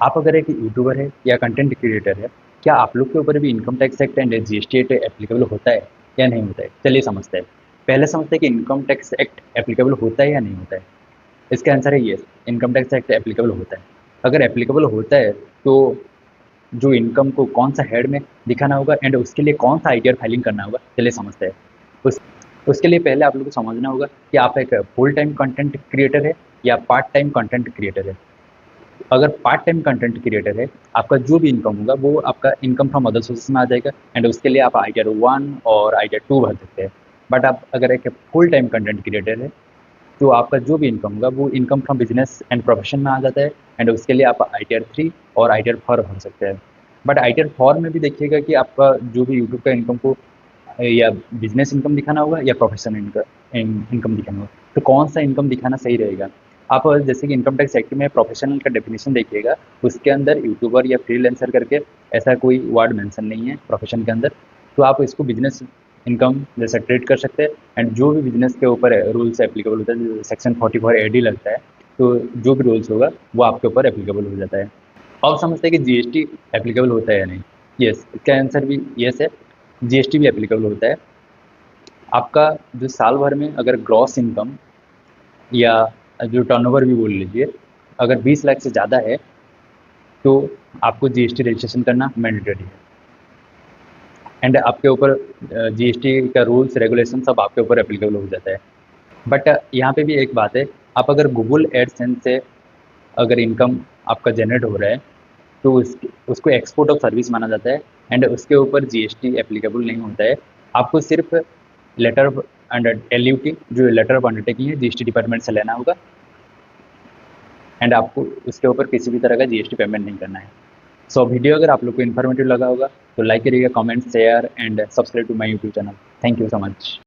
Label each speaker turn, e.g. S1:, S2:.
S1: आप अगर एक यूट्यूबर है या कंटेंट क्रिएटर है, क्या आप लोग के ऊपर भी income tax act and GST act applicable होता है या नहीं होता है? चलिए समझते हैं। पहले समझते हैं कि इनकम टैक्स एक्ट एप्लीकेबल होता है या नहीं होता है। इसका आंसर है yes, income tax act applicable होता है। अगर एप्लीकेबल होता है तो जो इनकम को कौन सा हेड में दिखाना होगा एंड उसके लिए कौन सा आईटीआर फाइलिंग करना होगा, चलिए समझते हैं। उस उसके लिए पहले आप लोग को समझना होगा कि आप एक फुल टाइम कंटेंट क्रिएटर है या पार्ट टाइम कंटेंट क्रिएटर है। अगर पार्ट टाइम कंटेंट क्रिएटर है, आपका जो भी इनकम होगा वो आपका इनकम फ्रॉम अदर सोर्सेस में आ जाएगा एंड उसके लिए आप आईटीआर 1 और आईटीआर 2 भर सकते हैं। बट आप अगर एक फुल टाइम कंटेंट क्रिएटर है, तो आपका जो भी इनकम होगा वो income from business and profession में आ जाता है एंड उसके लिए आप आईटीआर 3 और आईटीआर 4 भर सकते हैं। बट आईटीआर 4 में भी देखिएगा कि आपका जो भी यूट्यूब का इनकम को या बिजनेस इनकम दिखाना होगा या प्रोफेशनल इनकम दिखाना होगा, तो कौन सा इनकम दिखाना सही रहेगा। आप जैसे कि इनकम टैक्स एक्ट में प्रोफेशनल का डेफिनेशन देखिएगा, उसके अंदर यूट्यूबर या फ्रीलांसर करके ऐसा कोई वर्ड मेंशन नहीं है प्रोफेशन के अंदर। तो आप इसको बिजनेस इनकम जैसा ट्रीट कर सकते हैं एंड जो भी बिजनेस के ऊपर रूल्स एप्लीकेबल होता है, सेक्शन 44 एडी लगता है, तो जो भी रूल्स होगा वो आपके ऊपर एप्लीकेबल हो जाता है। अब समझते हैं कि जीएसटी एप्लीकेबल होता है या नहीं। यस, इसका आंसर भी यस है, जीएसटी भी एप्लीकेबल होता है। आपका जो साल भर में अगर ग्रॉस इनकम या जो टर्नओवर भी बोल लीजिए, अगर 20 लाख से ज़्यादा है तो आपको जीएसटी रजिस्ट्रेशन करना मैंडेटरी है एंड आपके ऊपर जीएसटी का रूल्स रेगुलेशन सब आपके ऊपर एप्लीकेबल हो जाता है। बट यहाँ पे भी एक बात है, आप अगर गूगल एडसेंस से अगर इनकम आपका जनरेट हो रहा है तो उसको एक्सपोर्ट ऑफ सर्विस माना जाता है एंड उसके ऊपर जीएसटी एप्लीकेबल नहीं होता है। आपको सिर्फ लेटर ऑफ अंडर एलयूटी जो लेटर ऑफ अंडरटेकिंग है जीएसटी डिपार्टमेंट से लेना होगा एंड आपको उसके ऊपर किसी भी तरह का जीएसटी पेमेंट नहीं करना है। सो वीडियो अगर आप लोग को इन्फॉर्मेटिव लगा होगा तो लाइक करिएगा, comment, share and subscribe to my YouTube channel. Thank you so much.